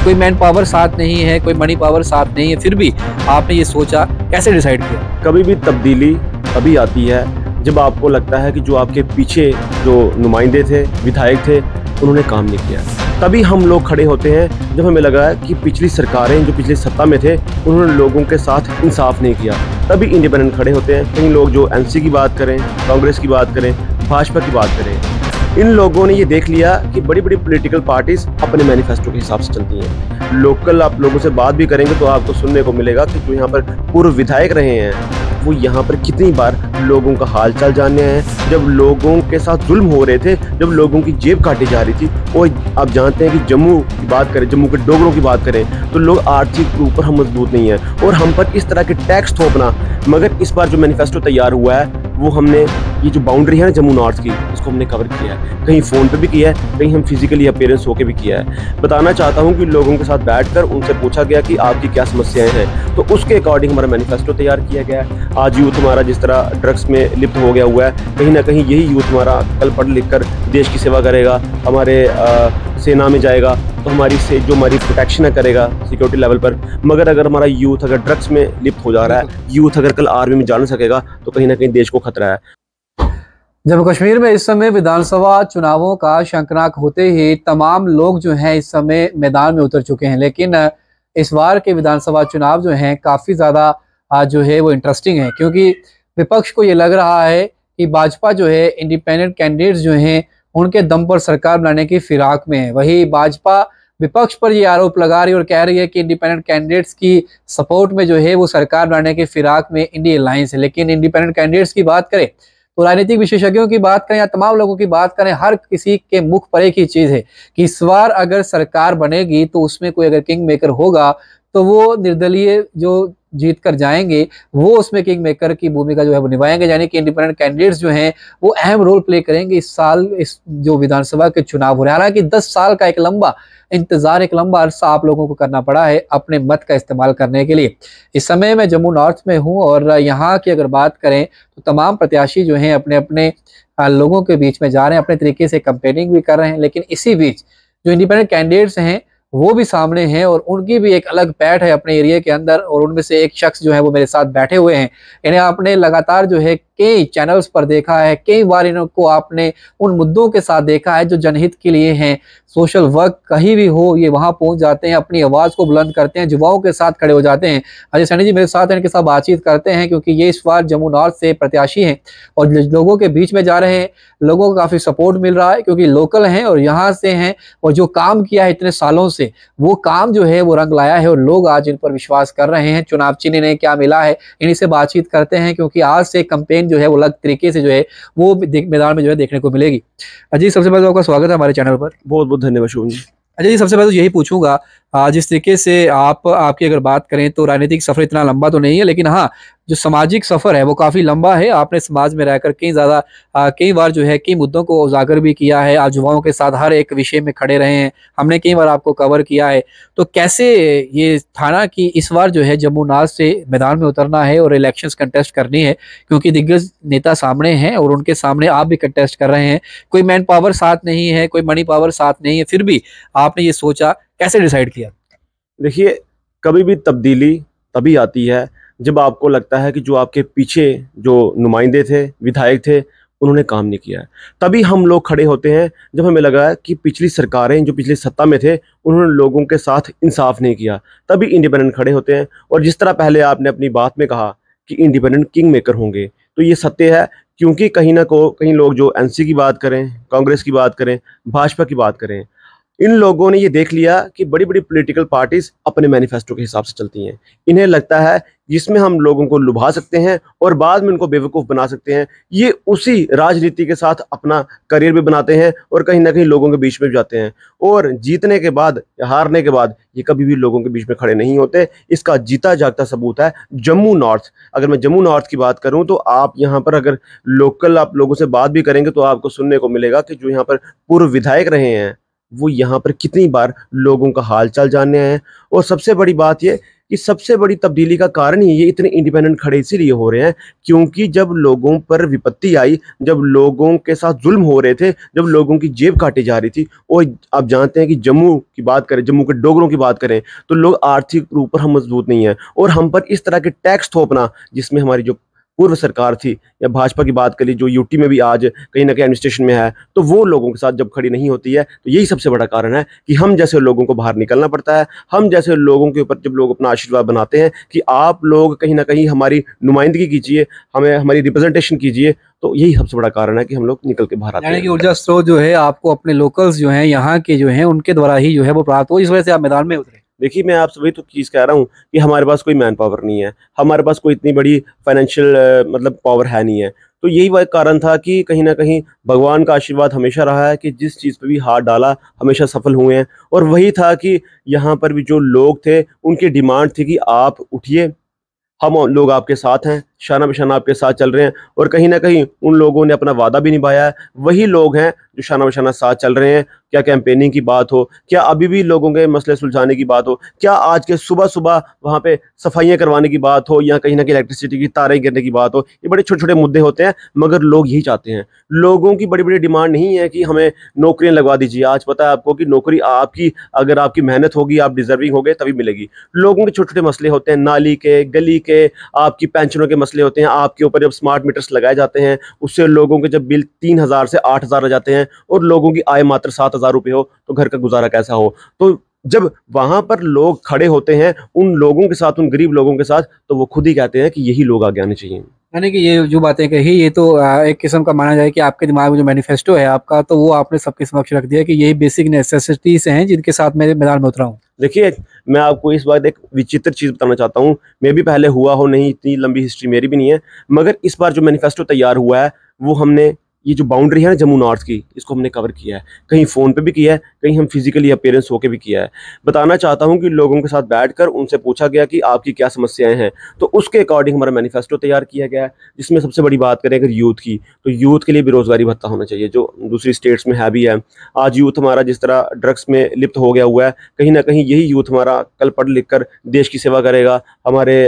कोई man power साथ नहीं है, कोई मनी पावर साथ नहीं है, फिर भी आपने ये सोचा, कैसे डिसाइड किया? कभी भी तब्दीली तभी आती है जब आपको लगता है कि जो आपके पीछे जो नुमाइंदे थे, विधायक थे, उन्होंने काम नहीं किया। तभी हम लोग खड़े होते हैं जब हमें लगा है कि पिछली सरकारें जो पिछली सत्ता में थे उन्होंने लोगों के साथ इंसाफ नहीं किया। तभी इंडिपेंडेंट खड़े होते हैं। कई लोग जो एनसी की बात करें, कांग्रेस की बात करें, भाजपा की बात करें, इन लोगों ने ये देख लिया कि बड़ी बड़ी पॉलिटिकल पार्टीज अपने मैनिफेस्टो के हिसाब से चलती हैं। लोकल आप लोगों से बात भी करेंगे तो आपको सुनने को मिलेगा कि जो यहाँ पर पूर्व विधायक रहे हैं वो यहाँ पर कितनी बार लोगों का हाल चाल जानने आए हैं। जब लोगों के साथ जुल्म हो रहे थे, जब लोगों की जेब काटी जा रही थी, और आप जानते हैं कि जम्मू की बात करें, जम्मू के डोगरों की बात करें तो लोग आर्थिक रूप पर हम मजबूत नहीं है और हम पर इस तरह के टैक्स थोपना। मगर इस बार जो मैनिफेस्टो तैयार हुआ है वो हमने ये जो बाउंड्री है ना जम्मू नॉर्थ की, इसको हमने कवर किया है। कहीं फ़ोन पे भी किया है, कहीं हम फिजिकली अपीयरेंस होकर भी किया है। बताना चाहता हूँ कि लोगों के साथ बैठकर उनसे पूछा गया कि आपकी क्या समस्याएं हैं, तो उसके अकॉर्डिंग हमारा मैनिफेस्टो तैयार किया गया है। आज यूथ हमारा जिस तरह ड्रग्स में लिप्त हो गया हुआ है, कहीं ना कहीं यही यूथ हमारा कल पढ़ लिख कर देश की सेवा करेगा, हमारे सेना में जाएगा तो हमारी से जो हमारी प्रोटेक्शन है करेगा सिक्योरिटी लेवल पर। मगर अगर हमारा यूथ अगर ड्रग्स में लिप्त हो जा रहा है, यूथ अगर कल आर्मी में जा नहीं सकेगा तो कहीं ना कहीं देश को खतरा है। जम्मू कश्मीर में इस समय विधानसभा चुनावों का शंखनाद होते ही तमाम लोग जो हैं इस समय मैदान में उतर चुके हैं, लेकिन इस बार के विधानसभा चुनाव जो हैं काफ़ी ज़्यादा जो है वो इंटरेस्टिंग है, क्योंकि विपक्ष को ये लग रहा है कि भाजपा जो है इंडिपेंडेंट कैंडिडेट्स जो हैं उनके दम पर सरकार बनाने की फिराक में है। वही भाजपा विपक्ष पर ये आरोप लगा रही है और कह रही है कि इंडिपेंडेंट कैंडिडेट्स की सपोर्ट में जो है वो सरकार बनाने की फिराक में इंडिया अलायंस है। लेकिन इंडिपेंडेंट कैंडिडेट्स की बात करें तो राजनीतिक विशेषज्ञों की बात करें या तमाम लोगों की बात करें, हर किसी के मुख पर एक ही चीज़ है कि इस बार अगर सरकार बनेगी तो उसमें कोई अगर किंग मेकर होगा तो वो निर्दलीय जो जीत कर जाएंगे वो उसमें किंग मेकर की भूमिका जो है वो निभाएंगे, यानी कि इंडिपेंडेंट कैंडिडेट्स जो हैं वो अहम रोल प्ले करेंगे इस साल इस जो विधानसभा के चुनाव हो रहे हैं। हालांकि 10 साल का एक लंबा इंतजार, एक लंबा अरसा आप लोगों को करना पड़ा है अपने मत का इस्तेमाल करने के लिए। इस समय मैं जम्मू नॉर्थ में हूँ और यहाँ की अगर बात करें तो तमाम प्रत्याशी जो हैं अपने अपने लोगों के बीच में जा रहे हैं, अपने तरीके से कैंपेनिंग भी कर रहे हैं। लेकिन इसी बीच जो इंडिपेंडेंट कैंडिडेट्स हैं वो भी सामने हैं और उनकी भी एक अलग पैठ है अपने एरिया के अंदर, और उनमें से एक शख्स जो है वो मेरे साथ बैठे हुए हैं। इन्हें आपने लगातार जो है कई चैनल्स पर देखा है, कई बार इनको आपने उन मुद्दों के साथ देखा है जो जनहित के लिए हैं। सोशल वर्क कहीं भी हो ये वहाँ पहुँच जाते हैं, अपनी आवाज़ को बुलंद करते हैं, युवाओं के साथ खड़े हो जाते हैं। अजय सैनी जी मेरे साथ इनके साथ बातचीत करते हैं क्योंकि ये इस बार जम्मू नॉर्थ से प्रत्याशी हैं और लोगों के बीच में जा रहे हैं। लोगों को काफ़ी सपोर्ट मिल रहा है क्योंकि लोकल हैं और यहाँ से हैं, और जो काम किया है इतने सालों से वो काम जो है वो रंग लाया है और लोग आज इन पर विश्वास कर रहे हैं। चुनाव चिन्ह इन्हें क्या मिला है, इन्हीं से बातचीत करते हैं क्योंकि आज से कैंपेन जो है वो अलग तरीके से जो है वो मैदान में जो है देखने को मिलेगी। अजय सबसे पहले आपका स्वागत है हमारे चैनल पर। बहुत बहुत धन्यवाद शुभम जी। अजय जी सबसे पहले तो यही पूछूंगा, जिस तरीके से आपकी अगर बात करें तो राजनीतिक सफर इतना लंबा तो नहीं है, लेकिन हाँ जो सामाजिक सफर है वो काफी लंबा है। आपने समाज में रहकर कई बार जो है कई मुद्दों को उजागर भी किया है, आज युवाओं के साथ हर एक विषय में खड़े रहे हैं, हमने कई बार आपको कवर किया है। तो कैसे ये थाना की इस बार जो है जम्मू नॉर्थ से मैदान में उतरना है और इलेक्शंस कंटेस्ट करनी है, क्योंकि दिग्गज नेता सामने हैं और उनके सामने आप भी कंटेस्ट कर रहे हैं, कोई मैन पावर साथ नहीं है, कोई मनी पावर साथ नहीं है, फिर भी आपने ये सोचा, कैसे डिसाइड किया? देखिए, कभी भी तब्दीली तभी आती है जब आपको लगता है कि जो आपके पीछे जो नुमाइंदे थे, विधायक थे, उन्होंने काम नहीं किया है। तभी हम लोग खड़े होते हैं जब हमें लगा है कि पिछली सरकारें जो पिछली सत्ता में थे उन्होंने लोगों के साथ इंसाफ नहीं किया। तभी इंडिपेंडेंट खड़े होते हैं। और जिस तरह पहले आपने अपनी बात में कहा कि इंडिपेंडेंट किंग मेकर होंगे, तो ये सत्य है, क्योंकि कहीं लोग जो एनसी की बात करें, कांग्रेस की बात करें, भाजपा की बात करें, इन लोगों ने ये देख लिया कि बड़ी बड़ी पॉलिटिकल पार्टीज अपने मैनिफेस्टो के हिसाब से चलती हैं। इन्हें लगता है जिसमें हम लोगों को लुभा सकते हैं और बाद में उनको बेवकूफ़ बना सकते हैं, ये उसी राजनीति के साथ अपना करियर भी बनाते हैं और कहीं ना कहीं लोगों के बीच में भी जाते हैं। और जीतने के बाद या हारने के बाद ये कभी भी लोगों के बीच में खड़े नहीं होते। इसका जीता जागता सबूत है जम्मू नॉर्थ। अगर मैं जम्मू नॉर्थ की बात करूँ तो आप यहाँ पर अगर लोकल आप लोगों से बात भी करेंगे तो आपको सुनने को मिलेगा कि जो यहाँ पर पूर्व विधायक रहे हैं वो यहाँ पर कितनी बार लोगों का हाल चाल जानने आए हैं। और सबसे बड़ी बात ये कि सबसे बड़ी तब्दीली का कारण ही ये इतने इंडिपेंडेंट खड़े इसीलिए हो रहे हैं क्योंकि जब लोगों पर विपत्ति आई, जब लोगों के साथ जुल्म हो रहे थे, जब लोगों की जेब काटी जा रही थी। और आप जानते हैं कि जम्मू की बात करें, जम्मू के डोगरों की बात करें तो लोग आर्थिक रूप पर हम मजबूत नहीं है, और हम पर इस तरह के टैक्स थोपना, जिसमें हमारी जो पूर्व सरकार थी या भाजपा की बात करी जो यूटी में भी आज कहीं ना कहीं एडमिनिस्ट्रेशन में है, तो वो लोगों के साथ जब खड़ी नहीं होती है तो यही सबसे बड़ा कारण है कि हम जैसे लोगों को बाहर निकलना पड़ता है। हम जैसे लोगों के ऊपर जब लोग अपना आशीर्वाद बनाते हैं कि आप लोग कहीं ना कहीं हमारी नुमाइंदगी कीजिए, हमें हमारी रिप्रेजेंटेशन कीजिए, तो यही सबसे बड़ा कारण है कि हम लोग निकल के बाहर आते यानी कि हैं। ऊर्जा स्रोत जो है आपको अपने लोकल्स जो हैं यहाँ के जो हैं उनके द्वारा ही जो है वो प्राप्त हो, इस वजह से आप मैदान में उतरे। देखिए, मैं आपसे वही तो चीज़ कह रहा हूँ कि हमारे पास कोई मैन पावर नहीं है, हमारे पास कोई इतनी बड़ी फाइनेंशियल मतलब पावर है नहीं है। तो यही वह कारण था कि कहीं न कहीं भगवान का आशीर्वाद हमेशा रहा है कि जिस चीज़ पे भी हाथ डाला हमेशा सफल हुए हैं। और वही था कि यहाँ पर भी जो लोग थे उनकी डिमांड थी कि आप उठिए, हम लोग आपके साथ हैं, शाना बशाना आपके साथ चल रहे हैं। और कहीं न कहीं उन लोगों ने अपना वादा भी निभाया है। वही लोग हैं जो शाना बशाना साथ चल रहे हैं। क्या कैंपेनिंग की बात हो, क्या अभी भी लोगों के मसले सुलझाने की बात हो, क्या आज के सुबह-सुबह वहाँ पे सफाइयाँ करवाने की बात हो या कहीं न कहीं इलेक्ट्रिसिटी की तारें गिरने की बात हो, ये बड़े छोटे-छोटे मुद्दे होते हैं, मगर लोग यही चाहते हैं। लोगों की बड़ी-बड़ी डिमांड नहीं है कि हमें नौकरियाँ लगवा दीजिए। आज पता है आपको कि नौकरी आपकी, अगर आपकी मेहनत होगी, आप डिज़र्विंग होंगे तभी मिलेगी। लोगों के छोटे-छोटे मसले होते हैं, नाली के, गली के, आपकी पेंशनों के मसले होते हैं। आपके ऊपर जब स्मार्ट मीटर्स लगाए जाते हैं, उससे लोगों के जब बिल 3,000 से 8,000 आ जाते हैं और लोगों की आय मात्र 7,000 रुपए हो, तो घर का गुज़ारा कैसा हो? तो जब वहाँ पर लोग खड़े होते हैं, उन लोगों के साथ, उन गरीब लोगों के साथ, तो वो खुद ही कहते हैं कि यही लोग आगे आने चाहिए। यानी कि ये जो बातें कही ये तो एक किस्म का माना जाए कि आपके दिमाग में जो मैनिफेस्टो है आपका, तो वो आपने सबके समक्ष रख दिया कि यही बेसिक नेसेसिटीज हैं जिनके साथ मैं मैदान में उतरा हूँ। देखिए, मैं आपको इस बार एक विचित्र चीज़ बताना चाहता हूँ। मैं भी पहले हुआ हो नहीं, इतनी लंबी हिस्ट्री मेरी भी नहीं है, मगर इस बार जो मैनिफेस्टो तैयार हुआ है, वो हमने ये जो बाउंड्री है ना जम्मू नॉर्थ की, इसको हमने कवर किया है। कहीं फ़ोन पे भी किया है, कहीं हम फिज़िकली अपीयरेंस होके भी किया है। बताना चाहता हूँ कि लोगों के साथ बैठकर उनसे पूछा गया कि आपकी क्या समस्याएँ हैं, तो उसके अकॉर्डिंग हमारा मैनिफेस्टो तैयार किया गया है, जिसमें सबसे बड़ी बात करें अगर यूथ की, तो यूथ के लिए बेरोज़गारी भत्ता होना चाहिए, जो दूसरी स्टेट्स में है भी है। आज यूथ हमारा जिस तरह ड्रग्स में लिप्त हो गया हुआ है, कहीं न कहीं यही यूथ हमारा कल पढ़ लिख कर देश की सेवा करेगा, हमारे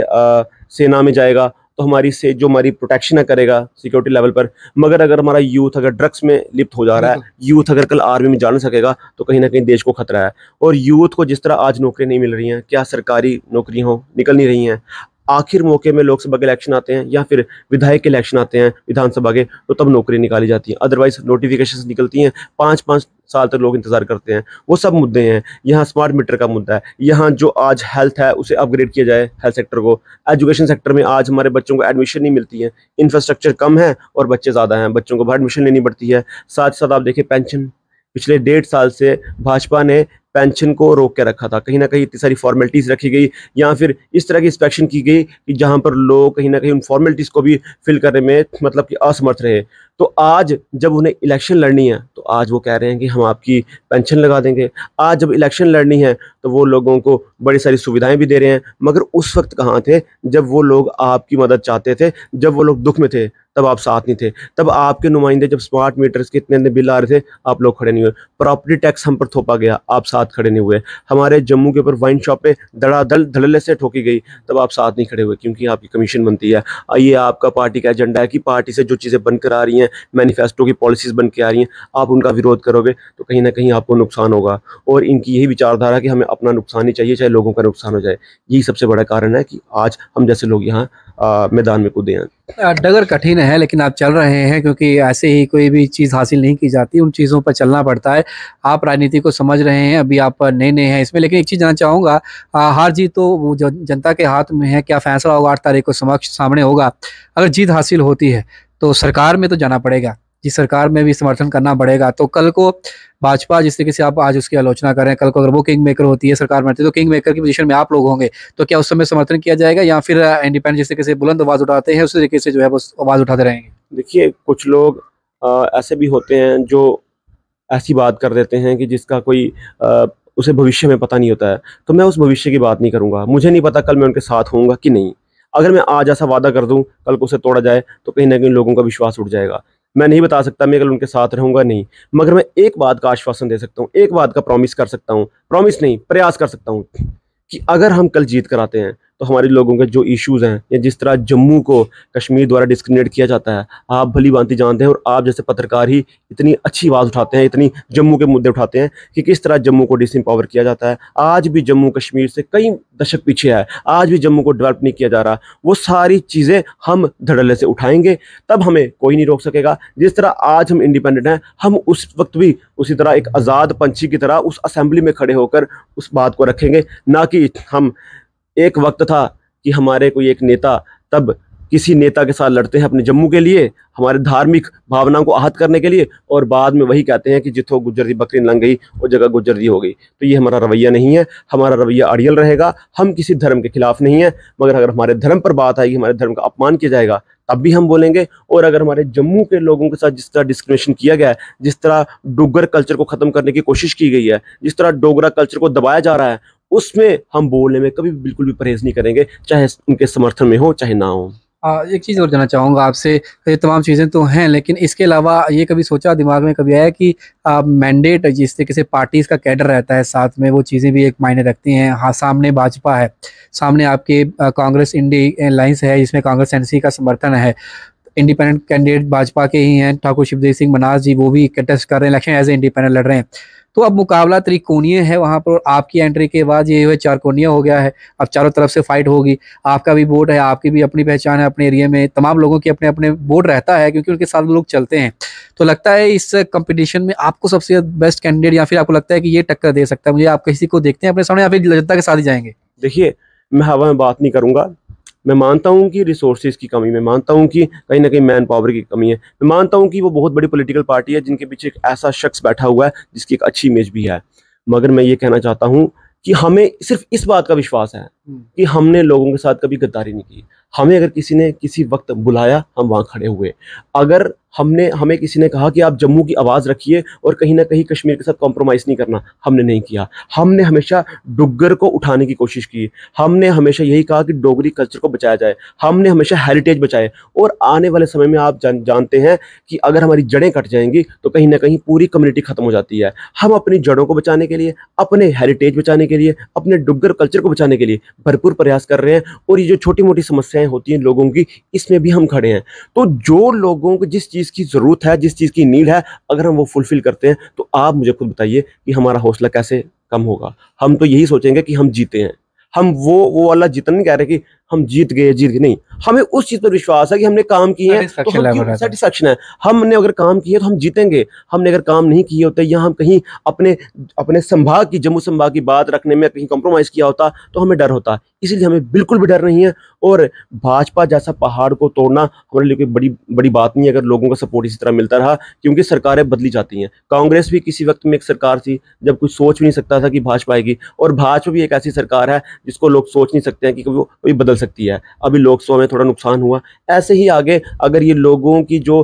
सेना में जाएगा, तो हमारी से जो हमारी प्रोटेक्शन है करेगा सिक्योरिटी लेवल पर। मगर अगर हमारा यूथ अगर ड्रग्स में लिप्त हो जा रहा है, बिल्कुल। यूथ अगर कल आर्मी में जा नहीं सकेगा, तो कहीं न कहीं देश को खतरा है। और यूथ को जिस तरह आज नौकरियाँ नहीं मिल रही हैं, क्या सरकारी नौकरियाँ हों, निकल नहीं रही हैं। आखिर मौके में लोकसभा के इलेक्शन आते हैं या फिर विधायक के इलेक्शन आते हैं विधानसभा के, तो तब नौकरी निकाली जाती हैं। अदरवाइज़ नोटिफ़िकेशंस निकलती हैं, 5-5 साल तक लोग इंतज़ार करते हैं। वो सब मुद्दे हैं। यहाँ स्मार्ट मीटर का मुद्दा है, यहाँ जो आज हेल्थ है उसे अपग्रेड किया जाए हेल्थ सेक्टर को। एजुकेशन सेक्टर में आज हमारे बच्चों को एडमिशन नहीं मिलती है, इंफ्रास्ट्रक्चर कम है और बच्चे ज़्यादा हैं, बच्चों को बाहर एडमिशन लेनी पड़ती है। साथ ही साथ आप देखिए पेंशन, पिछले 1.5 साल से भाजपा ने पेंशन को रोक के रखा था। कहीं न कहीं इतनी सारी फ़ॉर्मेलिटीज़ रखी गई या फिर इस तरह की इंस्पेक्शन की गई कि जहाँ पर लोग कहीं न कहीं उन फ़ॉर्मेलिटीज़ को भी फ़िल करने में मतलब कि असमर्थ रहे। तो आज जब उन्हें इलेक्शन लड़नी है, तो आज वो कह रहे हैं कि हम आपकी पेंशन लगा देंगे। आज जब इलेक्शन लड़नी है, तो वो लोगों को बड़ी सारी सुविधाएँ भी दे रहे हैं, मगर उस वक़्त कहाँ थे जब वो लोग आपकी मदद चाहते थे, जब वो लोग दुःख में थे, तब आप साथ नहीं थे। तब आपके नुमाइंदे जब स्मार्ट मीटर्स के इतने-इतने बिल आ रहे थे, आप लोग खड़े नहीं हुए। प्रॉपर्टी टैक्स हम पर थोपा गया, आप साथ खड़े नहीं हुए। हमारे जम्मू के ऊपर वाइन शॉप पे धड़ाधड़ धड़ल्ले से ठोकी गई, तब आप साथ नहीं खड़े हुए क्योंकि आपकी कमीशन बनती है। ये आपका पार्टी का एजेंडा है कि पार्टी से जो चीज़ें बनकर आ रही हैं, मैनिफेस्टो की पॉलिसीज़ बन के आ रही हैं, आप उनका विरोध करोगे तो कहीं न कहीं आपको नुकसान होगा। और इनकी यही विचारधारा कि हमें अपना नुकसान नहीं चाहिए, चाहे लोगों का नुकसान हो जाए। यही सबसे बड़ा कारण है कि आज हम जैसे लोग यहाँ मैदान में कूदे हैं। डगर कठिन है लेकिन आप चल रहे हैं क्योंकि ऐसे ही कोई भी चीज़ हासिल नहीं की जाती, उन चीज़ों पर चलना पड़ता है। आप राजनीति को समझ रहे हैं, अभी आप नए-नए हैं इसमें, लेकिन एक चीज़ जानना चाहूँगा, हार जीत तो वो जनता के हाथ में है, क्या फैसला होगा 8 तारीख को समक्ष सामने होगा। अगर जीत हासिल होती है तो सरकार में तो जाना पड़ेगा, जिस सरकार में भी समर्थन करना पड़ेगा। तो कल को भाजपा जिस तरीके से आप आज उसकी आलोचना कर रहे हैं, कल को अगर वो किंग मेकर होती है, सरकार बनती है, तो किंग मेकर की पोजीशन में आप लोग होंगे, तो क्या उस समय समर्थन किया जाएगा या फिर इंडिपेंडेंट जिस तरीके से बुलंद आवाज़ उठाते हैं उसी तरीके से जो है वो आवाज़ उठाते रहेंगे? देखिए, कुछ लोग ऐसे भी होते हैं जो ऐसी बात कर देते हैं कि जिसका कोई उसे भविष्य में पता नहीं होता है। तो मैं उस भविष्य की बात नहीं करूँगा। मुझे नहीं पता कल मैं उनके साथ होऊँगा कि नहीं। अगर मैं आज ऐसा वादा कर दूँ, कल को उसे तोड़ा जाए, तो कहीं न कहीं लोगों का विश्वास उठ जाएगा। मैं नहीं बता सकता मैं कल उनके साथ रहूँगा, नहीं। मगर मैं एक बात का आश्वासन दे सकता हूँ, एक बात का प्रॉमिस कर सकता हूँ, प्रॉमिस नहीं, प्रयास कर सकता हूँ कि अगर हम कल जीत कर आते हैं तो हमारे लोगों के जो इश्यूज हैं, या जिस तरह जम्मू को कश्मीर द्वारा डिस्क्रिमिनेट किया जाता है, आप भली भांति जानते हैं, और आप जैसे पत्रकार ही इतनी अच्छी आवाज़ उठाते हैं, इतनी जम्मू के मुद्दे उठाते हैं कि किस तरह जम्मू को डिसएम्पावर किया जाता है। आज भी जम्मू कश्मीर से कई दशक पीछे है, आज भी जम्मू को डेवलप नहीं किया जा रहा। वो सारी चीज़ें हम धड़ल्ले से उठाएंगे, तब हमें कोई नहीं रोक सकेगा। जिस तरह आज हम इंडिपेंडेंट हैं, हम उस वक्त भी उसी तरह एक आज़ाद पंछी की तरह उस असेंबली में खड़े होकर उस बात को रखेंगे, ना कि हम एक वक्त था कि हमारे कोई एक नेता तब किसी नेता के साथ लड़ते हैं अपने जम्मू के लिए, हमारे धार्मिक भावनाओं को आहत करने के लिए, और बाद में वही कहते हैं कि जिथों गुज्जर दी बकरी लंघ गई वो जगह गुज्जर दी हो गई। तो ये हमारा रवैया नहीं है, हमारा रवैया अड़ियल रहेगा। हम किसी धर्म के खिलाफ नहीं है, मगर अगर हमारे धर्म पर बात आएगी, हमारे धर्म का अपमान किया जाएगा, तब भी हम बोलेंगे। और अगर हमारे जम्मू के लोगों के साथ जिस तरह डिस्क्रिमिनेशन किया गया है, जिस तरह डोगर कल्चर को ख़त्म करने की कोशिश की गई है, जिस तरह डोगरा कल्चर को दबाया जा रहा है, उसमें हम बोलने में कभी भी बिल्कुल भी परहेज नहीं करेंगे, चाहे उनके समर्थन में हो चाहे ना हो। एक चीज़ और जानना चाहूँगा आपसे, ये तमाम चीज़ें तो हैं, लेकिन इसके अलावा ये कभी सोचा, दिमाग में कभी आया कि मैंडेट जिस तरीके से पार्टीज़ का कैडर रहता है साथ में, वो चीज़ें भी एक मायने रखती हैं। हाँ, सामने भाजपा है, सामने आपके कांग्रेस इंडी अलायंस है जिसमें कांग्रेस एनसी का समर्थन है, इंडिपेंडेंट कैंडिडेट भाजपा के ही हैं, ठाकुर शिवदेव सिंह मनास जी, वो भी कंटेस्ट कर रहे हैं, इलेक्शन एज ए इंडिपेंडेंट लड़ रहे हैं। तो अब मुकाबला त्रिकोणीय है वहाँ पर, आपकी एंट्री के बाद ये हुआ चारकोणीय हो गया है। अब चारों तरफ से फाइट होगी, आपका भी वोट है, आपकी भी अपनी पहचान है अपने एरिया में, तमाम लोगों की अपने अपने वोट रहता है क्योंकि उनके साथ लोग चलते हैं। तो लगता है इस कंपटीशन में आपको सबसे बेस्ट कैंडिडेट, या फिर आपको लगता है कि ये टक्कर दे सकता है मुझे, आप किसी को देखते हैं अपने सामने या फिर जनता के साथ ही जाएंगे? देखिए, मैं हवा में बात नहीं करूंगा। मैं मानता हूं कि रिसोर्सेज की कमी, मैं मानता हूं कि कहीं ना कहीं मैन पावर की कमी है, मैं मानता हूं कि वो बहुत बड़ी पॉलिटिकल पार्टी है जिनके पीछे एक ऐसा शख्स बैठा हुआ है जिसकी एक अच्छी इमेज भी है। मगर मैं ये कहना चाहता हूं कि हमें सिर्फ इस बात का विश्वास है कि हमने लोगों के साथ कभी गद्दारी नहीं की। हमें अगर किसी ने किसी वक्त बुलाया, हम वहाँ खड़े हुए। अगर हमें किसी ने कहा कि आप जम्मू की आवाज़ रखिए और कहीं ना कहीं कश्मीर के साथ कॉम्प्रोमाइज़ नहीं करना, हमने नहीं किया। हमने हमेशा डुग्गर को उठाने की कोशिश की, हमने हमेशा यही कहा कि डोगरी कल्चर को बचाया जाए, हमने हमेशा हेरिटेज बचाए। और आने वाले समय में आप जानते हैं कि अगर हमारी जड़ें कट जाएंगी तो कहीं ना कहीं पूरी कम्युनिटी ख़त्म हो जाती है। हम अपनी जड़ों को बचाने के लिए, अपने हेरिटेज बचाने के लिए, अपने डुग्गर कल्चर को बचाने के लिए भरपूर प्रयास कर रहे हैं। और ये जो छोटी मोटी समस्याएं होती हैं लोगों की, इसमें भी हम खड़े हैं। तो जो लोगों को जिस चीज़ की ज़रूरत है, जिस चीज़ की नीड है, अगर हम वो फुलफिल करते हैं, तो आप मुझे खुद बताइए कि हमारा हौसला कैसे कम होगा। हम तो यही सोचेंगे कि हम जीते हैं। हम वो वाला जीतना नहीं कह रहे कि हम जीत गए नहीं, हमें उस चीज़ पर विश्वास है कि हमने काम किए हैं, तो हम सेटिस्फेक्शन है। हमने अगर काम किए तो हम जीतेंगे। हमने अगर काम नहीं किए होते, या हम कहीं अपने संभाग की, जम्मू संभाग की बात रखने में कहीं कॉम्प्रोमाइज़ किया होता, तो हमें डर होता। इसीलिए हमें बिल्कुल भी डर नहीं है। और भाजपा जैसा पहाड़ को तोड़ना हमारे लिए कोई बड़ी बात नहीं है अगर लोगों का सपोर्ट इसी तरह मिलता रहा, क्योंकि सरकारें बदली जाती हैं। कांग्रेस भी किसी वक्त में एक सरकार थी जब कुछ सोच भी नहीं सकता था कि भाजपा आएगी, और भाजपा भी एक ऐसी सरकार है जिसको लोग सोच नहीं सकते हैं कि वो कोई बदल सकती है। अभी लोकसभा में थोड़ा नुकसान हुआ, ऐसे ही आगे अगर ये लोगों की जो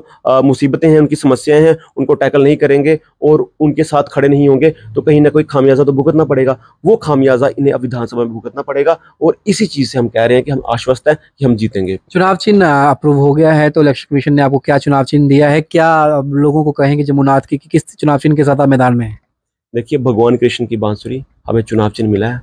मुसीबतें हैं, उनकी समस्याएं हैं, उनको टैकल नहीं करेंगे और उनके साथ खड़े नहीं होंगे, तो कहीं ना कोई खामियाजा तो भुगतना पड़ेगा। वो खामियाजा इन्हें अब विधानसभा में भुगतना पड़ेगा, और इसी चीज़ से हम कह रहे हैं कि हम आश्वस्त हैं कि हम जीतेंगे। चुनाव चिन्ह अप्रूव हो गया है, तो इलेक्शन कमीशन ने आपको क्या चुनाव चिन्ह दिया है? क्या लोगों को कहेंगे जमुनाथ की कि किस चुनाव चिन्ह के साथ आप मैदान में हैं? देखिए, भगवान कृष्ण की बांसुरी, हमें चुनाव चिन्ह मिला है।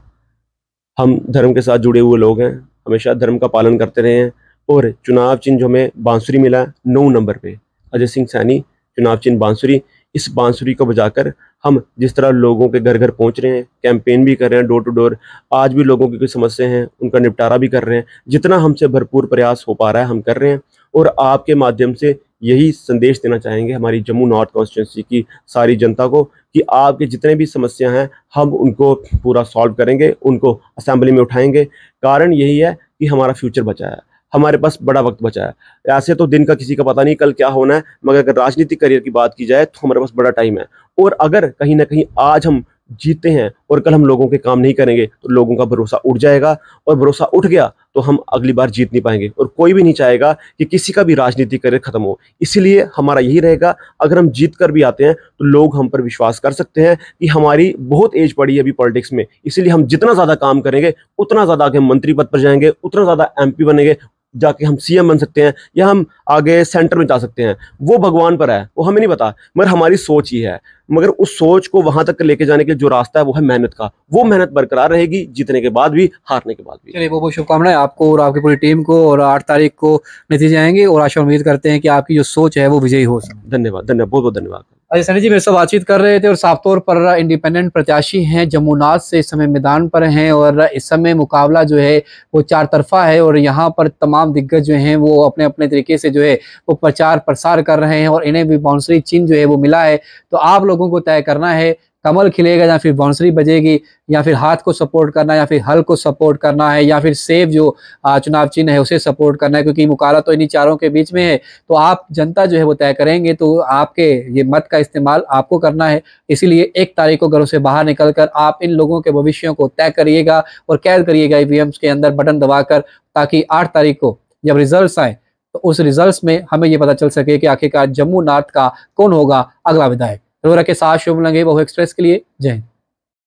हम धर्म के साथ जुड़े हुए लोग हैं, हमेशा धर्म का पालन करते रहे हैं, और चुनाव चिन्ह जो हमें बांसुरी मिला है 9 नंबर पे, अजय सिंह सैनी चुनाव चिन्ह बांसुरी। इस बांसुरी को बजाकर हम जिस तरह लोगों के घर घर पहुंच रहे हैं, कैंपेन भी कर रहे हैं, डोर टू डोर, आज भी लोगों की कोई समस्या हैं उनका निपटारा भी कर रहे हैं। जितना हमसे भरपूर प्रयास हो पा रहा है हम कर रहे हैं, और आपके माध्यम से यही संदेश देना चाहेंगे हमारी जम्मू नॉर्थ कॉन्स्टिट्यूंसी की सारी जनता को कि आपके जितने भी समस्या हैं हम उनको पूरा सॉल्व करेंगे, उनको असेंबली में उठाएंगे। कारण यही है कि हमारा फ्यूचर बचा है, हमारे पास बड़ा वक्त बचा है। ऐसे तो दिन का किसी का पता नहीं कल क्या होना है, मगर अगर राजनीतिक करियर की बात की जाए तो हमारे पास बड़ा टाइम है। और अगर कहीं ना कहीं आज हम जीतते हैं और कल हम लोगों के काम नहीं करेंगे, तो लोगों का भरोसा उठ जाएगा, और भरोसा उठ गया तो हम अगली बार जीत नहीं पाएंगे। और कोई भी नहीं चाहेगा कि किसी का भी राजनीतिक करियर खत्म हो। इसलिए हमारा यही रहेगा, अगर हम जीत कर भी आते हैं तो लोग हम पर विश्वास कर सकते हैं कि हमारी बहुत एज पड़ी है अभी पॉलिटिक्स में। इसलिए हम जितना ज़्यादा काम करेंगे, उतना ज़्यादा आगे मंत्री पद पर जाएंगे, उतना ज़्यादा MP बनेंगे, जाके हम सीएम बन सकते हैं या हम आगे सेंटर में जा सकते हैं, वो भगवान पर है, वो हमें नहीं पता, मगर हमारी सोच ही है। मगर उस सोच को वहां तक लेके जाने के लिए जो रास्ता है वो है मेहनत का। वो मेहनत बरकरार रहेगी, जीतने के बाद भी, हारने के बाद भी। चलिए, बहुत बहुत शुभकामनाएं आपको और आपकी पूरी टीम को, और 8 तारीख को नतीजे आएंगे और आशा उम्मीद करते हैं कि आपकी जो सोच है वो विजयी हो। धन्यवाद, धन्यवाद, बहुत बहुत धन्यवाद। अजय सैनी जी मेरे से बातचीत कर रहे थे और साफ तौर पर इंडिपेंडेंट प्रत्याशी हैं, जमुनाथ से इस समय मैदान पर हैं और इस समय मुकाबला जो है वो चार तरफा है और यहाँ पर तमाम दिग्गज जो हैं वो अपने अपने तरीके से जो है वो प्रचार प्रसार कर रहे हैं और इन्हें भी बाउंसरी चिन्ह जो है वो मिला है। तो आप लोगों को तय करना है, कमल खिलेगा या फिर बाउंसरी बजेगी, या फिर हाथ को सपोर्ट करना है, या फिर हल को सपोर्ट करना है, या फिर सेब जो चुनाव चिन्ह है उसे सपोर्ट करना है, क्योंकि मुकाबला तो इन्हीं चारों के बीच में है। तो आप जनता जो है वो तय करेंगे, तो आपके ये मत का इस्तेमाल आपको करना है। इसीलिए 1 तारीख को घरों से बाहर निकलकर आप इन लोगों के भविष्यों को तय करिएगा और कैद करिएगा ईवीएम्स के अंदर बटन दबाकर, ताकि 8 तारीख को जब रिजल्ट्स आए तो उस रिजल्ट्स में हमें ये पता चल सके कि आखिरकार जम्मू नॉर्थ का कौन होगा अगला विधायक। रोरा के साथ शुभ लंगे बहु एक्सप्रेस के लिए, जय हिंद।